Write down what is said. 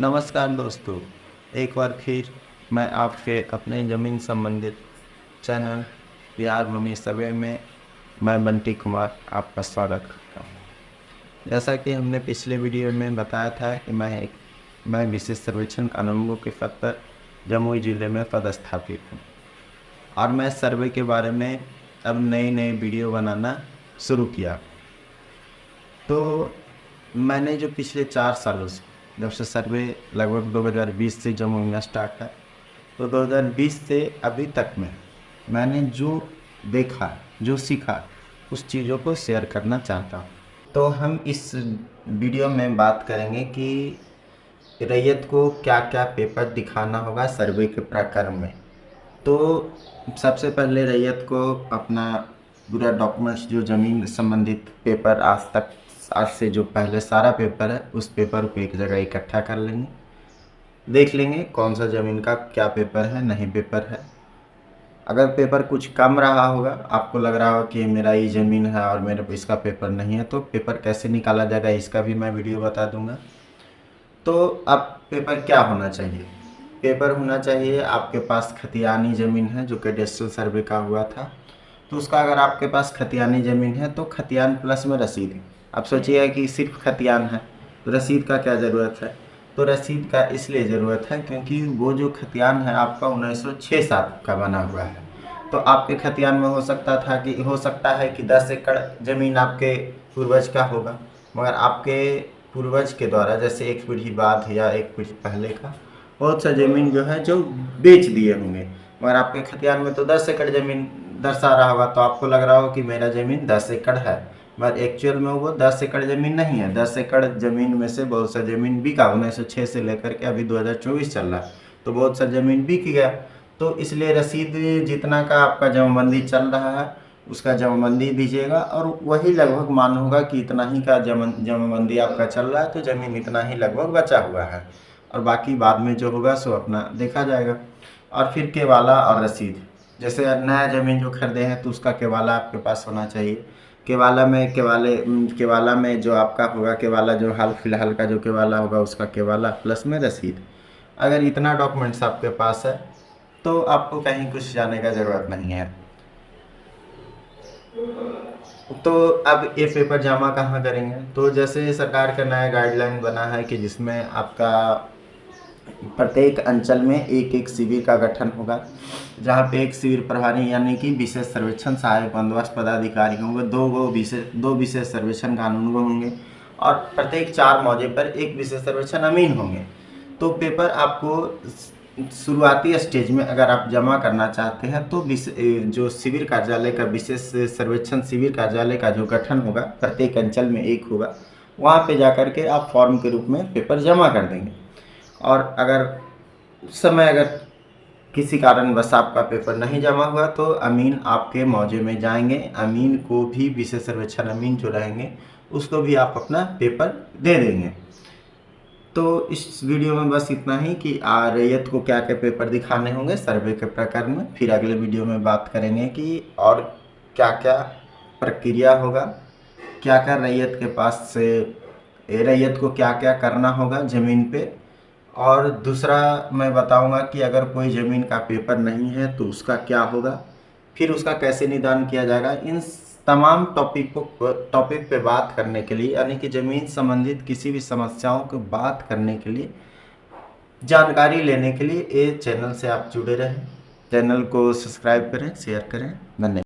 नमस्कार दोस्तों, एक बार फिर मैं आपके अपने ज़मीन संबंधित चैनल बिहार भूमि सर्वे में मैं बंटी कुमार आपका स्वागत करता हूँ। जैसा कि हमने पिछले वीडियो में बताया था कि मैं विशेष सर्वेक्षण कानूनगो के पद पर जमुई जिले में पदस्थापित हूँ और मैं सर्वे के बारे में अब नए वीडियो बनाना शुरू किया। तो मैंने जो पिछले 4 सालों से जब से सर्वे लगभग 2020 से जमुई में स्टार्ट है, तो 2020 से अभी तक में मैंने जो देखा, जो सीखा, उस चीज़ों को शेयर करना चाहता हूँ। तो हम इस वीडियो में बात करेंगे कि रैयत को क्या-क्या पेपर दिखाना होगा सर्वे के प्रकरण में। तो सबसे पहले रैयत को अपना पूरा डॉक्यूमेंट्स जो ज़मीन संबंधित पेपर आज से जो पहले सारा पेपर है उस पेपर को एक जगह इकट्ठा कर लेंगे, देख लेंगे कौन सा ज़मीन का क्या पेपर है, नहीं पेपर है। अगर पेपर कुछ कम रहा होगा, आपको लग रहा हो कि मेरा ये ज़मीन है और मेरे इसका पेपर नहीं है, तो पेपर कैसे निकाला जाएगा इसका भी मैं वीडियो बता दूंगा। तो अब पेपर क्या होना चाहिए? पेपर होना चाहिए आपके पास खतियानी ज़मीन है जो कैडेस्ट्रल सर्वे का हुआ था, तो उसका अगर आपके पास खतियानी ज़मीन है तो खतियान प्लस में रसीद है। आप सोचिएगा कि सिर्फ खतियान है तो रसीद का क्या ज़रूरत है? तो रसीद का इसलिए ज़रूरत है क्योंकि वो जो खतियान है आपका 1906-7 का बना हुआ है। तो आपके खतियान में हो सकता है कि 10 एकड़ ज़मीन आपके पूर्वज का होगा, मगर आपके पूर्वज के द्वारा जैसे एक पीढ़ी बाद या एक पीढ़ी पहले का बहुत सा ज़मीन जो है जो बेच दिए होंगे, मगर आपके खतियान में तो 10 एकड़ ज़मीन दर्शा रहा होगा, तो आपको लग रहा हो कि मेरा ज़मीन 10 एकड़ है, मगर एक्चुअल में वो 10 एकड़ ज़मीन नहीं है। 10 एकड़ ज़मीन में से बहुत सा ज़मीन बिका, 1906 से लेकर के अभी 2024 चल रहा है, तो बहुत सा ज़मीन बिक गया। तो इसलिए रसीद जितना का आपका जमाबंदी चल रहा है उसका जमाबंदी दीजिएगा, और वही लगभग मान होगा कि इतना ही का जमाबंदी आपका चल रहा है, तो ज़मीन इतना ही लगभग बचा हुआ है, और बाकी बाद में जो होगा सो अपना देखा जाएगा। और फिर केवाला और रसीद, जैसे नया ज़मीन जो खरीदे हैं तो उसका केवाला आपके पास होना चाहिए। केवाला में जो आपका होगा केवाला, जो हाल फिलहाल का जो केवाला होगा उसका केवाला प्लस में रसीद। अगर इतना डॉक्यूमेंट्स आपके पास है तो आपको कहीं कुछ जाने का ज़रूरत नहीं है। तो अब ये पेपर जमा कहाँ करेंगे? तो जैसे सरकार का नया गाइडलाइन बना है कि जिसमें आपका प्रत्येक अंचल में एक शिविर का गठन होगा, जहाँ पे एक शिविर प्रभारी यानी कि विशेष सर्वेक्षण सहायक बंदोबस्त पदाधिकारी होंगे, दो विशेष सर्वेक्षण कानूनगो होंगे, और प्रत्येक 4 मौजे पर एक विशेष सर्वेक्षण अमीन होंगे। तो पेपर आपको शुरुआती स्टेज में अगर आप जमा करना चाहते हैं तो जो शिविर कार्यालय का विशेष सर्वेक्षण शिविर कार्यालय का जो गठन होगा प्रत्येक अंचल में एक होगा, वहाँ पे जाकर के आप फॉर्म के रूप में पेपर जमा कर देंगे। और अगर उस समय अगर किसी कारणवश आपका पेपर नहीं जमा हुआ तो अमीन आपके मौजे में जाएंगे, अमीन को भी विशेष सर्वेक्षण अमीन जो रहेंगे उसको भी आप अपना पेपर दे देंगे। तो इस वीडियो में बस इतना ही कि रैयत को क्या क्या पेपर दिखाने होंगे सर्वे के प्रकरण में। फिर अगले वीडियो में बात करेंगे कि और क्या क्या प्रक्रिया होगा, क्या क्या रैयत के पास से रैयत को क्या क्या करना होगा ज़मीन पे। और दूसरा मैं बताऊंगा कि अगर कोई ज़मीन का पेपर नहीं है तो उसका क्या होगा, फिर उसका कैसे निदान किया जाएगा। इन तमाम टॉपिक पे बात करने के लिए, यानी कि ज़मीन संबंधित किसी भी समस्याओं को बात करने के लिए, जानकारी लेने के लिए ये चैनल से आप जुड़े रहें। चैनल को सब्सक्राइब करें, शेयर करें। धन्यवाद।